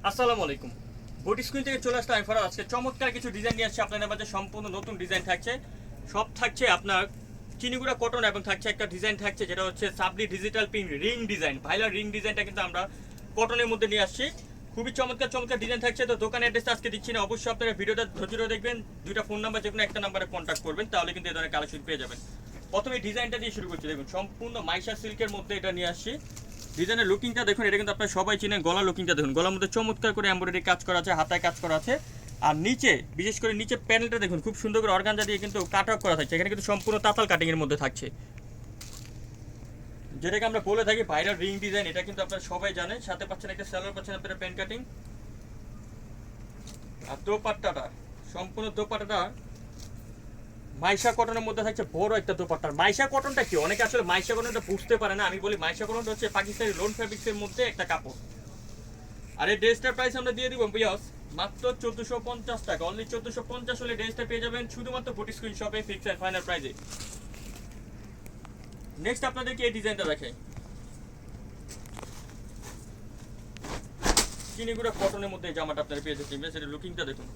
আসসালামু আলাইকুম। বুটি স্ক্রিন থেকে চলে আসলাম আমি ফরাদ। আজকে চমৎকার কিছু ডিজাইন নিয়ে আসছি আপনাদের মাঝে। সম্পূর্ণ নতুন ডিজাইন থাকছে। সব থাকছে আপনার চিনিগুড়া কটন এবং থাকছে একটা ডিজাইন থাকছে যেটা হচ্ছে সাবলি ডিজিটাল পিন রিং ডিজাইন। ভাইলার রিং ডিজাইনটা কিন্তু আমরা কটনের মধ্যে নিয়ে আসছি। খুবই চমৎকার চমৎকার ডিজাইন থাকছে। তো দোকান অ্যাড্রেসটা আজকে দিচ্ছি না, অবশ্যই আপনারা ভিডিওটা ধৈর্য দেখবেন। দুইটা ফোন নাম্বার যে কোনো একটা নাম্বারে কন্ট্যাক্ট করবেন, তাহলে কিন্তু এই ধরনের কালেকশন পেয়ে যাবেন। প্রথমে ডিজাইনটা দিয়ে শুরু করছি। দেখুন সম্পূর্ণ মাইশা সিল্কের মধ্যে এটা নিয়ে আসছি। ডিজাইনের লুকিংটা দেখুন, এটা কিন্তু আপনারা সবাই চিনেন। গলা লুকিংটা দেখুন, গলার মধ্যে চমৎকার করে এমব্রয়ডারি কাজ করা আছে, হাতায় কাজ করা আছে। আর নিচে বিশেষ করে নিচে প্যানেলটা দেখুন, খুব সুন্দর করে অর্গানজা দিয়ে কিন্তু কাট আউট করা থাকছে। এখানে কিন্তু সম্পূর্ণ তাতাল কাটিং এর মধ্যে থাকছে, যেটাকে আমরা বলে থাকি ভাইরাল রিং ডিজাইন। এটা কিন্তু আপনারা সবাই জানেন। সাথে পাচ্ছেন একটা সালোয়ার, পাচ্ছেন আপনারা প্যান্ট কাটিং। আর দোপাট্টাটা সম্পূর্ণ দোপাট্টাটা মাইশা কটনের মধ্যে থাকছে বড় একটা দোপাট্টা। মাইশা কটনটা কি, অনেকে আসলে মাইশা কটনটা বুঝতে পারে না। আমি বলি মাইশা কটনটা হচ্ছে পাকিস্তানি লোন ফ্যাব্রিক্সের মধ্যে একটা কাপড়। আর এই ড্রেসটার প্রাইস আমরা দিয়ে দিব বিয়স মাত্র 1450 টাকা। অনলি 1450 হলে ড্রেসটা পেয়ে যাবেন শুধুমাত্র বুটি স্ক্রিন শপে, ফিক্স এন্ড ফাইনাল প্রাইসে। নেক্সট আপনাদেরকে এই ডিজাইনটা দেখাই। চিনিগুড়া কটনের মধ্যে এই জামাটা আপনারা পেয়ে যাচ্ছেন। সেটা লুকিংটা দেখুন,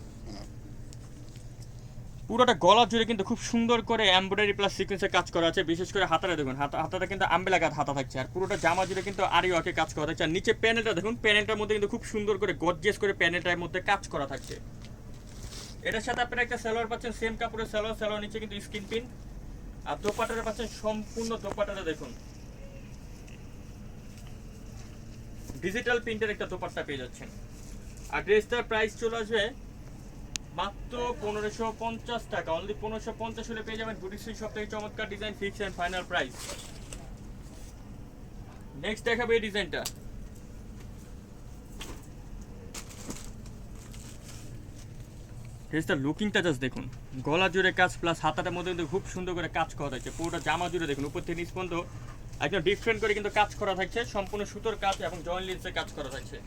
পুরোটা গলা জুড়ে কিন্তু খুব সুন্দর করে এমব্রয়ডারি প্লাস সিকোয়েন্সের কাজ করা আছে। বিশেষ করে হাতাটা দেখুন, হাতাটা কিন্তু আম্বেলা কাট হাতা থাকছে। আর পুরোটা জামা জুড়ে কিন্তু আরি ওয়ার্কে কাজ করা থাকছে। আর নিচে প্যানেলটা দেখুন, প্যানেলটার মধ্যে কিন্তু খুব সুন্দর করে গর্জিয়াস করে প্যানেলটার মধ্যে কাজ করা থাকছে। এটার সাথে আপনারা একটা সালোয়ার পাচ্ছেন, সেম কাপড়ের সালোয়ার। সালোয়ার নিচে কিন্তু স্কিন পিন। আর দোপাট্টাটা পাচ্ছেন সম্পূর্ণ দোপাট্টাটা দেখুন, ডিজিটাল প্রিন্টের একটা দোপাট্টা পেয়ে যাচ্ছেন। আর ড্রেসটার প্রাইস চলে আসবে মাত্র 1550 টাকা। অনলি 1550 হলে পেয়ে যাবেন বুটি স্ক্রিন শপ থেকে চমৎকার design, fix and final price. Next দেখাবো এই ডিজাইনটা। ড্রেসটার লুকিংটা জাস্ট দেখুন, গলা জুড়ে কাজ প্লাস হাতাটার মধ্যে কিন্তু খুব সুন্দর করে কাজ করা থাকছে। পুরোটা জামা জুড়ে দেখুন, উপর থেকে নিচ পর্যন্ত একদম ডিফারেন্ট করে কিন্তু কাজ করা থাকছে। সম্পূর্ণ সুতোর কাজ এবং জয়েন্ট লিন্সের কাজ করা থাকছে।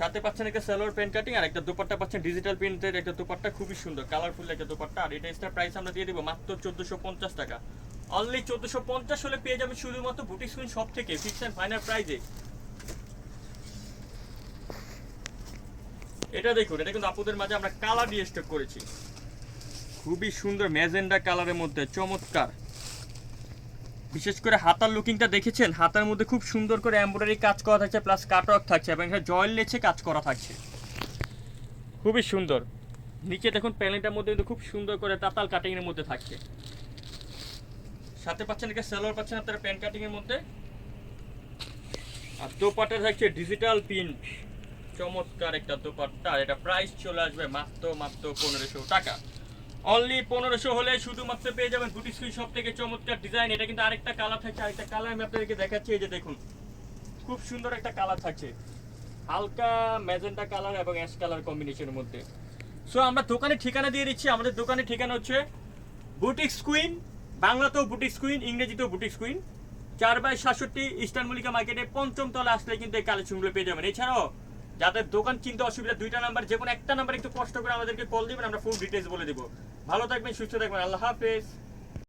সাথে পাচ্ছেন একটা সালোয়ার প্যান্ট কাটিং আর একটা দোপাট্টা পাচ্ছেন ডিজিটাল প্রিন্টের একটা দোপাট্টা, খুবই সুন্দর কালারফুল একটা দোপাট্টা। আর এটা এক্সট্রা প্রাইস আমরা দিয়ে দিব মাত্র 1450 টাকা। অনলি 1450 হলে পেয়ে যাবেন শুধুমাত্র বুটি স্ক্রিন শপ থেকে, ফিক্স এন্ড ফাইনাল প্রাইসে। এটা দেখুন, এটা কিন্তু আপুদের মাঝে আমরা কালার দিয়ে স্টক করেছি। খুবই সুন্দর ম্যাজেন্ডা কালারের মধ্যে চমৎকার। বিশেষ করে হাতার লুকিংটা দেখেছেন, হাতার মধ্যে খুব সুন্দর করে এমব্রয়ডারি কাজ করা থাকছে প্লাস কাটওয়ার্ক থাকছে এবং এখানে জয়েন্ট লেছে কাজ করা থাকছে, খুবই সুন্দর। নিচে দেখুন প্যানেলটার মধ্যে কিন্তু খুব সুন্দর করে তাতাল কাটিং এর মধ্যে থাকছে। সাথে পাচ্ছেন একটা সালোয়ার, পাচ্ছেন আপনারা প্যান্ট কাটিং এর মধ্যে। আর দোপাট্টা থাকছে ডিজিটাল প্রিন্ট, চমৎকার একটা দোপাট্টা। আর এটা প্রাইস চলে আসবে মাত্র 1500 টাকা। অনলি 1500 হলে শুধুমাত্র পেয়ে যাবেন বুটি স্ক্রিন শপ থেকে চমৎকার ডিজাইন। এটা কিন্তু আরেকটা কালার থাকছে, আরেকটা কালার আমি আপনাদেরকে দেখাচ্ছি। এই যে দেখুন, খুব সুন্দর একটা কালার থাকছে, হালকা ম্যাজেন্টা কালার এবং অ্যাশ কালার কম্বিনেশনের মধ্যে। সো আমরা দোকানের ঠিকানা দিয়ে দিচ্ছি। আমাদের দোকানের ঠিকানা হচ্ছে বুটিক্স কুইন, বাংলাতেও বুটিক্স কুইন, ইংরেজিতেও বুটিক্স কুইন, 4/67 ইস্টার্ন মল্লিকা মার্কেটে 5ম তলা আসলে কিন্তু এই কালেকশনগুলো পেয়ে যাবেন। এছাড়াও যাদের দোকান কিনতে অসুবিধা, দুইটা নাম্বার, যে কোনো একটা নাম্বার একটু কষ্ট করে আমাদেরকে কল দিবেন, আমরা ফুল ডিটেলস বলে দেবো। ভালো থাকবেন, সুস্থ থাকবেন, আল্লাহ হাফেজ।